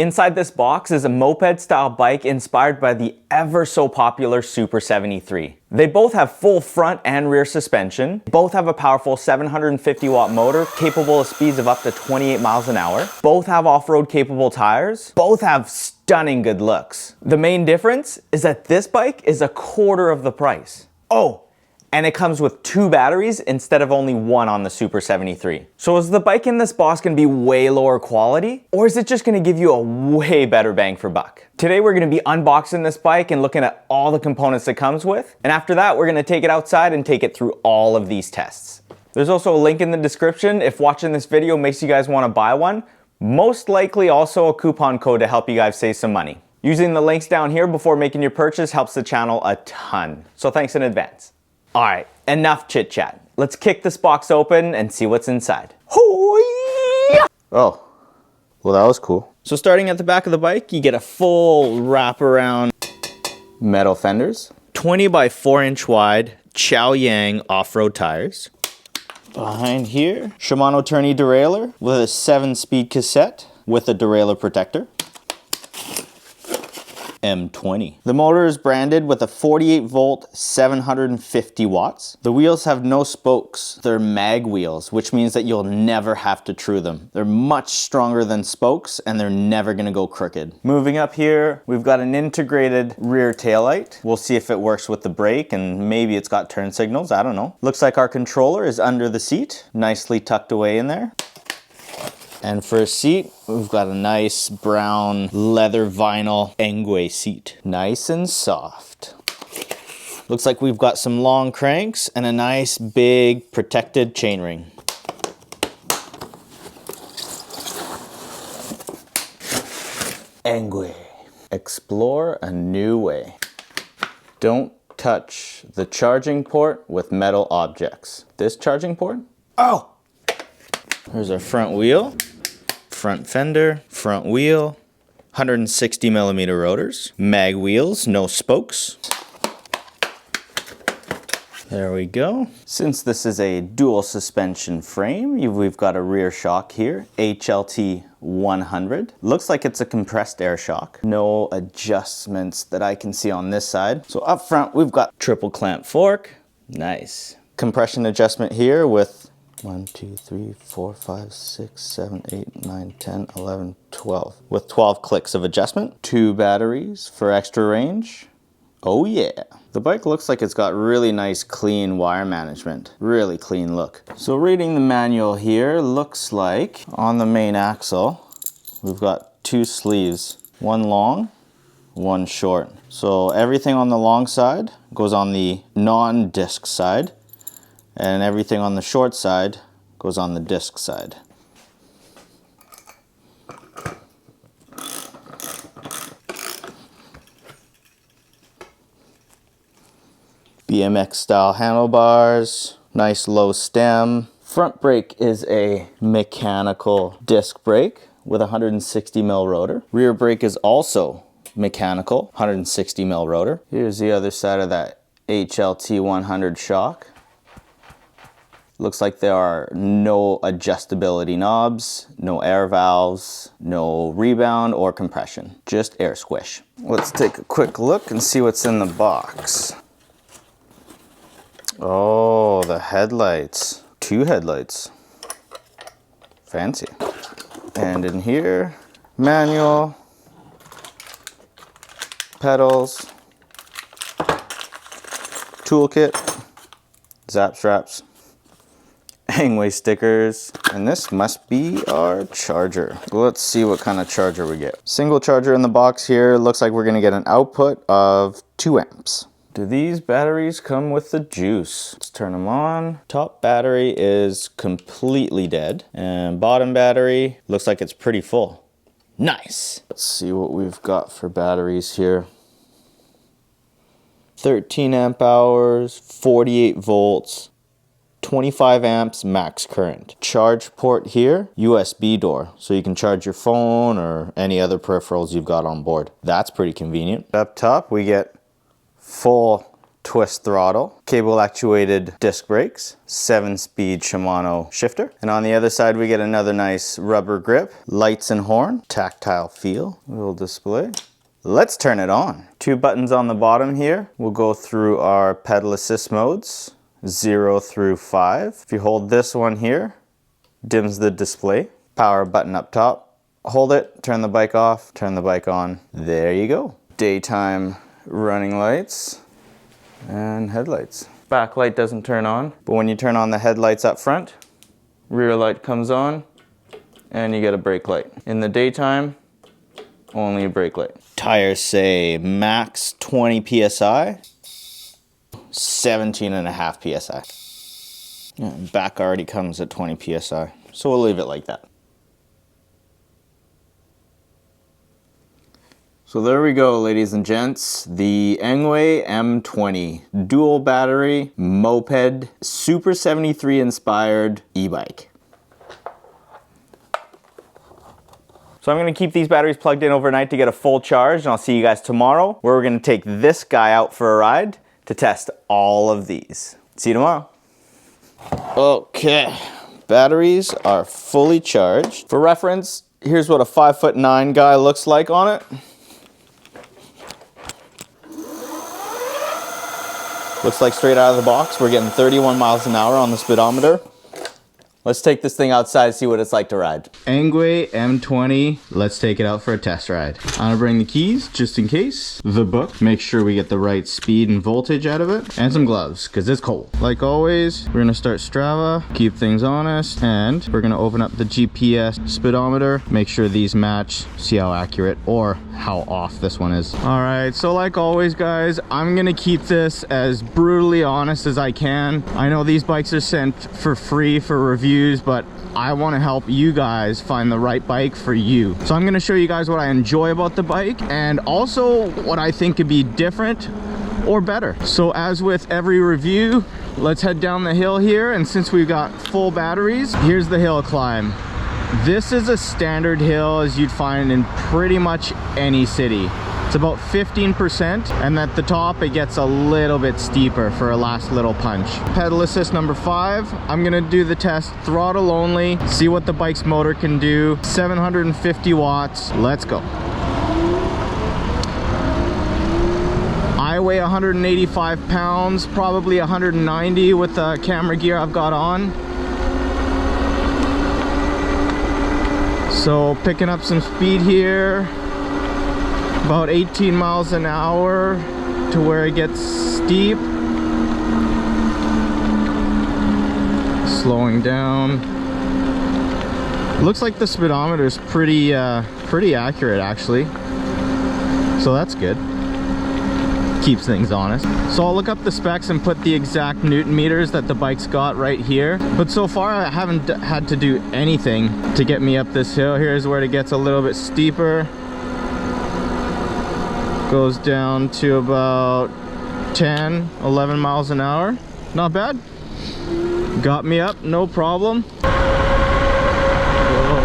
Inside this box is a moped style bike inspired by the ever so popular Super 73. They both have full front and rear suspension. Both have a powerful 750 watt motor capable of speeds of up to 28 miles an hour. Both have off-road capable tires. Both have stunning good looks. The main difference is that this bike is a quarter of the price. Oh, and it comes with 2 batteries instead of only 1 on the Super 73. So is the bike in this box gonna be way lower quality? Or is it just gonna give you a way better bang for buck? Today we're gonna be unboxing this bike and looking at all the components it comes with. And after that, we're gonna take it outside and take it through all of these tests. There's also a link in the description if watching this video makes you guys wanna buy one. Most likely also a coupon code to help you guys save some money. Using the links down here before making your purchase helps the channel a ton. So thanks in advance. All right, enough chit chat. Let's kick this box open and see what's inside. Oh, well that was cool. So starting at the back of the bike, you get a full wraparound metal fenders, 20 by 4 inch wide Chow Yang off-road tires. Behind here, Shimano tourney derailleur with a 7-speed cassette with a derailleur protector. M20. The motor is branded with a 48 volt, 750 watts. The wheels have no spokes. They're mag wheels, which means that you'll never have to true them. They're much stronger than spokes and they're never gonna go crooked. Moving up here, we've got an integrated rear taillight. We'll see if it works with the brake and maybe it's got turn signals, I don't know. Looks like our controller is under the seat, nicely tucked away in there. And for a seat, we've got a nice brown leather vinyl Engwe seat. Nice and soft. Looks like we've got some long cranks and a nice big protected chainring. Engwe. Explore a new way. Don't touch the charging port with metal objects. This charging port? Oh! Here's our front wheel, front fender, front wheel, 160 millimeter rotors, mag wheels, no spokes. There we go. Since this is a dual suspension frame, we've got a rear shock here, HLT 100. Looks like it's a compressed air shock. No adjustments that I can see on this side. So up front, we've got triple clamp fork. Nice. Compression adjustment here with 1, 2, 3, 4, 5, 6, 7, 8, 9, 10, 11, 12. With 12 clicks of adjustment. 2 batteries for extra range. Oh yeah. The bike looks like it's got really nice clean wire management. Really clean look. So reading the manual here, looks like on the main axle, we've got 2 sleeves. One long, one short. So everything on the long side goes on the non-disc side. And everything on the short side goes on the disc side. BMX style handlebars, nice low stem. Front brake is a mechanical disc brake with a 160 mil rotor. Rear brake is also mechanical, 160 mil rotor. Here's the other side of that HLT 100 shock. Looks like there are no adjustability knobs, no air valves, no rebound or compression, just air squish. Let's take a quick look and see what's in the box. Oh, the headlights. 2 headlights. Fancy. And in here, manual, pedals, toolkit, zap straps, Engwe stickers, and this must be our charger. Let's see what kind of charger we get. Single charger in the box here. Looks like we're gonna get an output of 2 amps. Do these batteries come with the juice? Let's turn them on. Top battery is completely dead, and bottom battery looks like it's pretty full. Nice. Let's see what we've got for batteries here. 13 amp hours, 48 volts, 25 amps max current. Charge port here, USB door, so you can charge your phone or any other peripherals you've got on board. That's pretty convenient. Up top we get full twist throttle, cable actuated disc brakes, 7-speed Shimano shifter. And on the other side, we get another nice rubber grip, lights and horn, tactile feel, little display. Let's turn it on. 2 buttons on the bottom here. We'll go through our pedal assist modes, 0 through 5. If you hold this one here, dims the display. Power button up top. Hold it, turn the bike off, turn the bike on. There you go. Daytime running lights and headlights. Backlight doesn't turn on, but when you turn on the headlights up front, rear light comes on and you get a brake light. In the daytime, only a brake light. Tires say max 20 PSI, 17.5 PSI. Yeah, back already comes at 20 PSI, so we'll leave it like that. So there we go, ladies and gents, the Engwe M20 dual battery moped Super 73 inspired e-bike. So I'm gonna keep these batteries plugged in overnight to get a full charge, and I'll see you guys tomorrow, where we're gonna take this guy out for a ride to test all of these. See you tomorrow. Okay, batteries are fully charged. For reference, here's what a 5'9" guy looks like on it. Looks like straight out of the box, we're getting 31 miles an hour on the speedometer. Let's take this thing outside, see what it's like to ride. Engwe M20, let's take it out for a test ride. I'm gonna bring the keys, just in case. The book, make sure we get the right speed and voltage out of it. And some gloves, because it's cold. Like always, we're gonna start Strava, keep things honest, and we're gonna open up the GPS speedometer, make sure these match, see how accurate or how off this one is. All right, so like always, guys, I'm gonna keep this as brutally honest as I can. I know these bikes are sent for free for reviews, but I want to help you guys find the right bike for you. So I'm going to show you guys what I enjoy about the bike and also what I think could be different or better. So as with every review, let's head down the hill here, and since we've got full batteries, here's the hill climb. This is a standard hill as you'd find in pretty much any city. It's about 15%, and at the top it gets a little bit steeper for a last little punch. Pedal assist number 5, I'm gonna do the test throttle only, see what the bike's motor can do. 750 watts, let's go. I weigh 185 pounds, probably 190 with the camera gear I've got on. So picking up some speed here. About 18 miles an hour to where it gets steep. Slowing down. Looks like the speedometer is pretty accurate actually. So that's good. Keeps things honest. So I'll look up the specs and put the exact Newton meters that the bike's got right here. But so far I haven't had to do anything to get me up this hill. Here's where it gets a little bit steeper. Goes down to about 10, 11 miles an hour. Not bad. Got me up, no problem. Go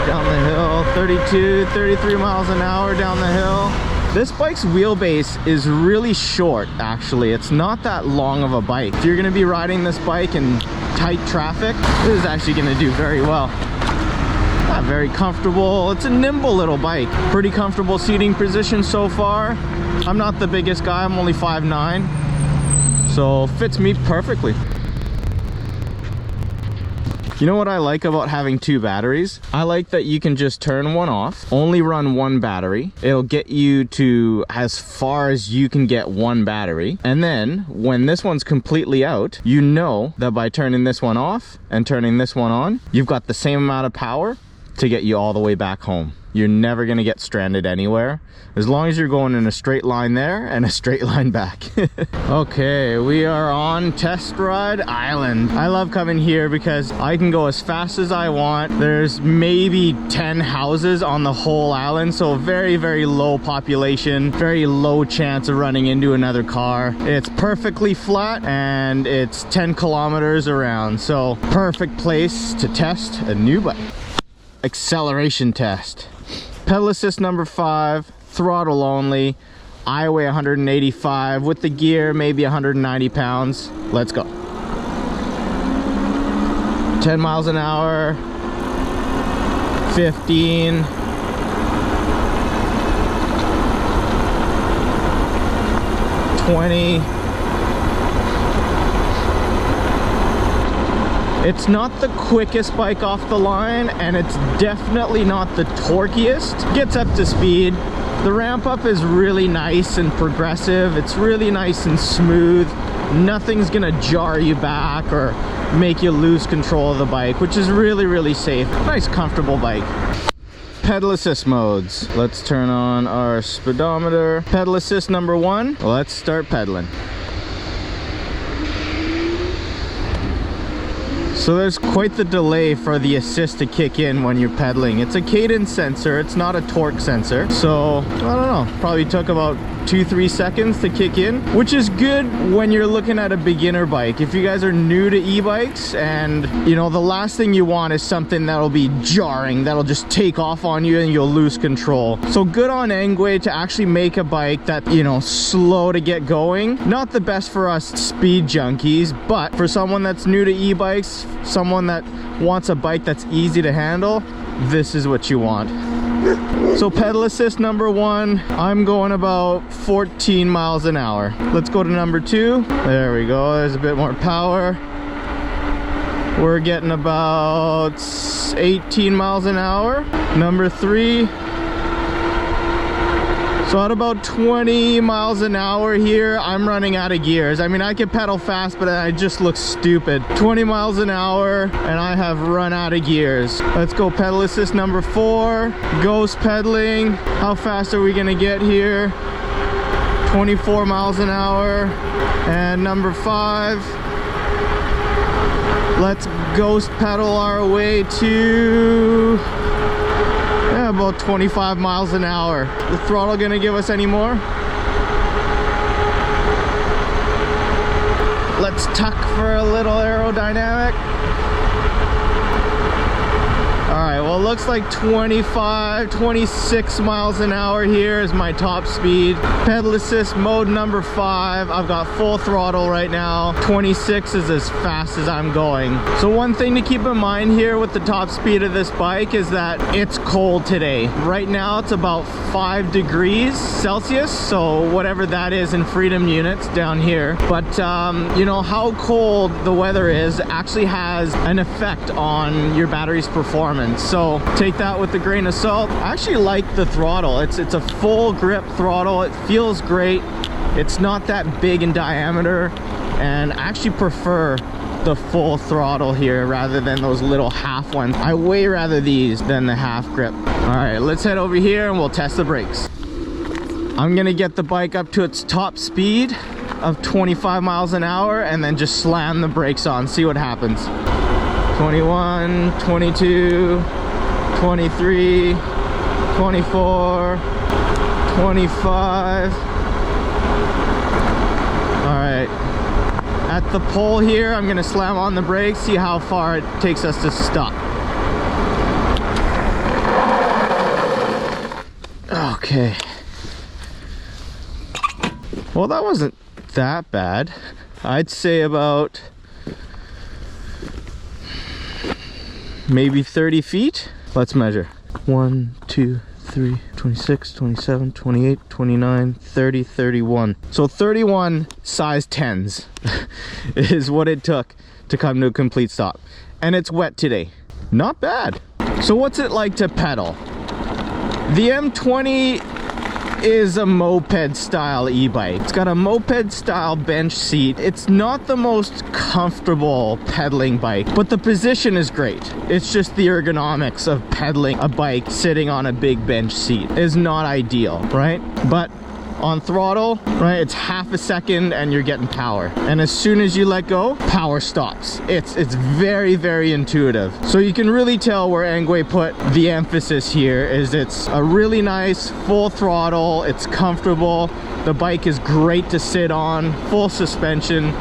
down the hill, 32, 33 miles an hour down the hill. This bike's wheelbase is really short, actually. It's not that long of a bike. If you're gonna be riding this bike in tight traffic, this is actually gonna do very well. Very comfortable. It's a nimble little bike. Pretty comfortable seating position so far. I'm not the biggest guy, I'm only 5'9", so fits me perfectly. You know what I like about having 2 batteries? I like that you can just turn one off, only run 1 battery. It'll get you to as far as you can get 1 battery. And then when this one's completely out, you know that by turning this one off and turning this one on, you've got the same amount of power to get you all the way back home. You're never gonna get stranded anywhere as long as you're going in a straight line there and a straight line back. Okay, we are on Test Ride Island. I love coming here because I can go as fast as I want. There's maybe 10 houses on the whole island, so very, very low population, very low chance of running into another car. It's perfectly flat and it's 10 kilometers around, so perfect place to test a new bike. Acceleration test. Pedal assist number 5, throttle only. I weigh 185. With the gear, maybe 190 pounds. Let's go. 10 miles an hour. 15. 20. It's not the quickest bike off the line, and it's definitely not the torquiest. Gets up to speed. The ramp up is really nice and progressive. It's really nice and smooth. Nothing's gonna jar you back or make you lose control of the bike, which is really, really safe. Nice, comfortable bike. Pedal assist modes. Let's turn on our speedometer. Pedal assist number 1. Let's start pedaling. So there's quite the delay for the assist to kick in when you're pedaling. It's a cadence sensor, it's not a torque sensor. So, I don't know, probably took about 2-3 seconds to kick in, which is good when you're looking at a beginner bike. If you guys are new to e-bikes, and you know, the last thing you want is something that'll be jarring, that'll just take off on you and you'll lose control. So good on Engwe to actually make a bike that, you know, slow to get going. Not the best for us speed junkies, but for someone that's new to e-bikes, someone that wants a bike that's easy to handle, this is what you want. So pedal assist number 1, I'm going about 14 miles an hour. Let's go to number 2. There we go, there's a bit more power. We're getting about 18 miles an hour. Number 3. So at about 20 miles an hour here, I'm running out of gears. I mean, I can pedal fast, but I just look stupid. 20 miles an hour, and I have run out of gears. Let's go pedal assist number 4. Ghost pedaling. How fast are we gonna get here? 24 miles an hour. And number 5. Let's ghost pedal our way to about 25 miles an hour. The throttle gonna give us any more? Let's tuck for a little aerodynamic. Alright, well, it looks like 26 miles an hour here is my top speed. Pedal assist mode number 5. I've got full throttle right now. 26 is as fast as I'm going. So one thing to keep in mind here with the top speed of this bike is that it's cold today. Right now it's about 5 degrees Celsius, so whatever that is in freedom units down here. But you know, how cold the weather is actually has an effect on your battery's performance. So take that with a grain of salt. I actually like the throttle. It's a full grip throttle. It feels great. It's not that big in diameter, and I actually prefer the full throttle here rather than those little half ones. I way rather these than the half grip. All right, let's head over here and we'll test the brakes. I'm gonna get the bike up to its top speed of 25 miles an hour and then just slam the brakes on, see what happens. 21, 22, 23, 24, 25. All right, at the pole here, I'm gonna slam on the brakes, see how far it takes us to stop. Okay. Well, that wasn't that bad. I'd say about maybe 30 feet. Let's measure. 1, 2, 3, 26, 27, 28, 29, 30, 31. So 31 size 10s is what it took to come to a complete stop. And it's wet today. Not bad. So what's it like to pedal? The M20 is a moped style e-bike. It's got a moped style bench seat. It's not the most comfortable pedaling bike, but the position is great. It's just the ergonomics of pedaling a bike sitting on a big bench seat is not ideal, right? But on throttle, right, it's half a second and you're getting power. And as soon as you let go, power stops. It's very, very intuitive. So you can really tell where Engwe put the emphasis here is it's a really nice full throttle, it's comfortable, the bike is great to sit on, full suspension,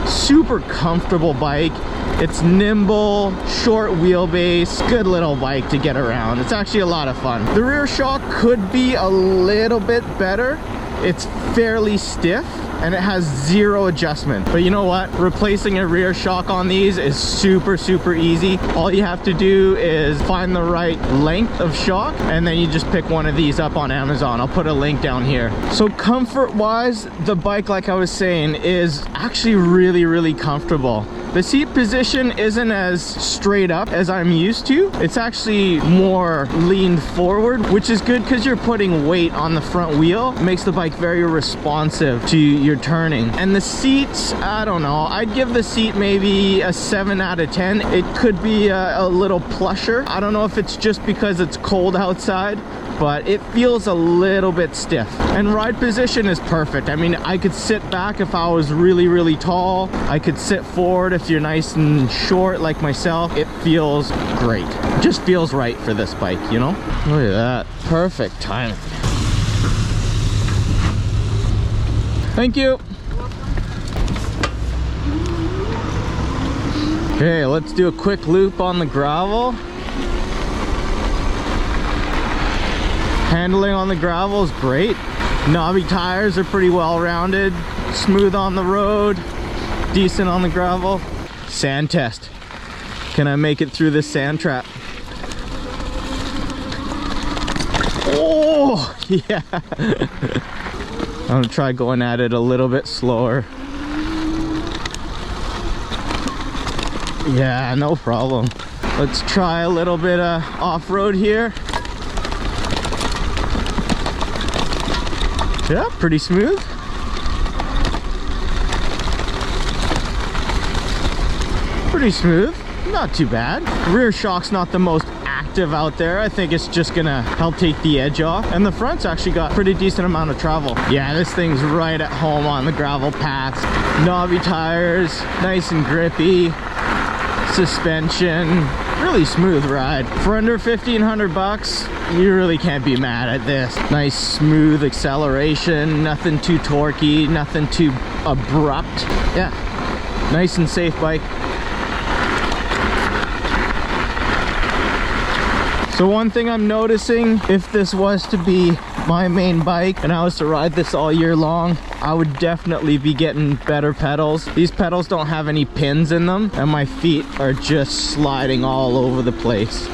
super comfortable bike. It's nimble, short wheelbase, good little bike to get around. It's actually a lot of fun. The rear shock could be a little bit better. it's fairly stiff and it has zero adjustment. But you know what? Replacing a rear shock on these is super easy. All you have to do is find the right length of shock, and then you just pick one of these up on Amazon. I'll put a link down here. So comfort wise, the bike, like I was saying, is actually really comfortable. The seat position isn't as straight up as I'm used to. It's actually more leaned forward, which is good because you're putting weight on the front wheel. It makes the bike very responsive to your turning. And the seats, I don't know, I'd give the seat maybe a 7 out of 10. It could be a little plusher. I don't know if it's just because it's cold outside, but it feels a little bit stiff. And ride position is perfect. I mean, I could sit back if I was really tall. I could sit forward if you're nice and short like myself. It feels great. It just feels right for this bike, you know? Look at that. Perfect timing. Thank you. Okay, let's do a quick loop on the gravel. Handling on the gravel is great. Knobby tires are pretty well rounded, smooth on the road, decent on the gravel. Sand test. Can I make it through this sand trap? Oh, yeah. I'm gonna try going at it a little bit slower. Yeah, no problem. Let's try a little bit of off-road here. Yeah, pretty smooth. Pretty smooth, not too bad. Rear shock's not the most active out there. I think it's just gonna help take the edge off. And the front's actually got pretty decent amount of travel. Yeah, this thing's right at home on the gravel paths. Knobby tires, nice and grippy. Suspension, really smooth ride. For under 1,500 bucks, you really can't be mad at this. Nice smooth acceleration, nothing too torquey, nothing too abrupt. Yeah, nice and safe bike. So one thing I'm noticing, if this was to be my main bike and I was to ride this all year long, I would definitely be getting better pedals. These pedals don't have any pins in them and my feet are just sliding all over the place.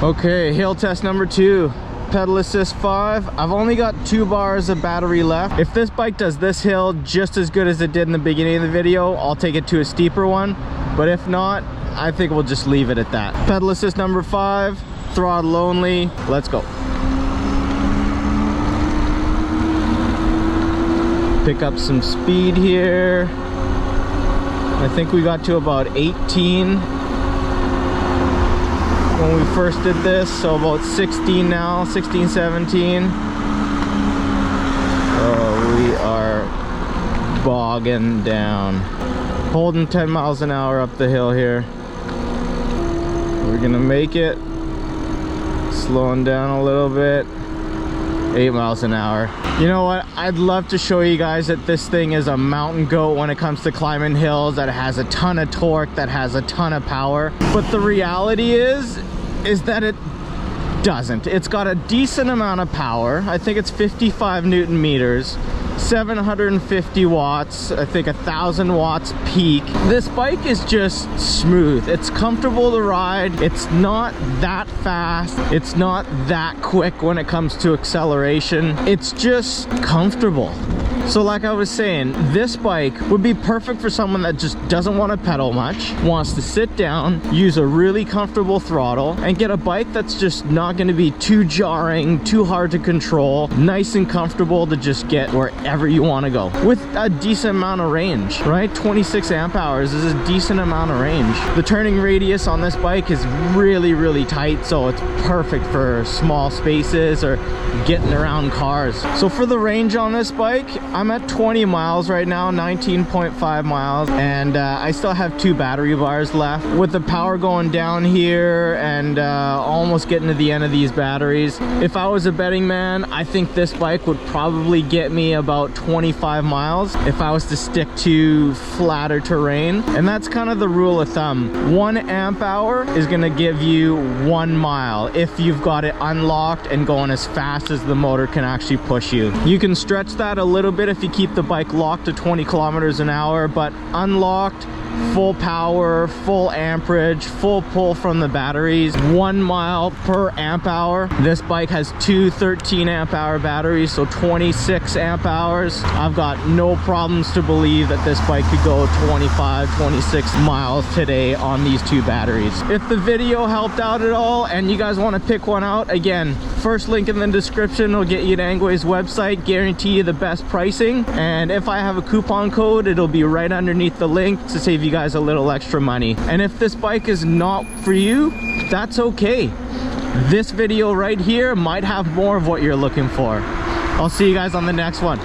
Okay, hill test number 2. Pedal assist 5. I've only got 2 bars of battery left. If this bike does this hill just as good as it did in the beginning of the video, I'll take it to a steeper one. But if not, I think we'll just leave it at that. Pedal assist number 5, throttle only. Let's go. Pick up some speed here. I think we got to about 18 when we first did this, so about 16 now, 16, 17. Oh, we are bogging down. Holding 10 miles an hour up the hill here. We're gonna make it. Slowing down a little bit. 8 miles an hour. You know what? I'd love to show you guys that this thing is a mountain goat when it comes to climbing hills, that it has a ton of torque, that has a ton of power. But the reality is that it doesn't. It's got a decent amount of power. I think it's 55 Newton meters, 750 watts, I think 1,000 watts peak. This bike is just smooth. It's comfortable to ride. It's not that fast. It's not that quick when it comes to acceleration. It's just comfortable. So like I was saying, this bike would be perfect for someone that just doesn't want to pedal much, wants to sit down, use a really comfortable throttle, and get a bike that's just not going to be too jarring, too hard to control, nice and comfortable to just get wherever you want to go. With a decent amount of range, right? 26 amp hours is a decent amount of range. The turning radius on this bike is really tight, so it's perfect for small spaces or getting around cars. So for the range on this bike, I'm at 20 miles right now, 19.5 miles, and I still have 2 battery bars left. With the power going down here and almost getting to the end of these batteries, if I was a betting man, I think this bike would probably get me about 25 miles if I was to stick to flatter terrain. And that's kind of the rule of thumb. 1 amp hour is gonna give you 1 mile if you've got it unlocked and going as fast as the motor can actually push you. You can stretch that a little bit if you keep the bike locked to 20 kilometers an hour, but unlocked, full power, full amperage, full pull from the batteries, 1 mile per amp hour. This bike has 2 13 amp hour batteries, so 26 amp hours. I've got no problems to believe that this bike could go 25, 26 miles today on these 2 batteries. If the video helped out at all and you guys want to pick one out, again, first link in the description will get you to Engwe's website, guarantee you the best pricing. And if I have a coupon code, it'll be right underneath the link to save you guys a little extra money. And if this bike is not for you, that's okay. This video right here might have more of what you're looking for. I'll see you guys on the next one.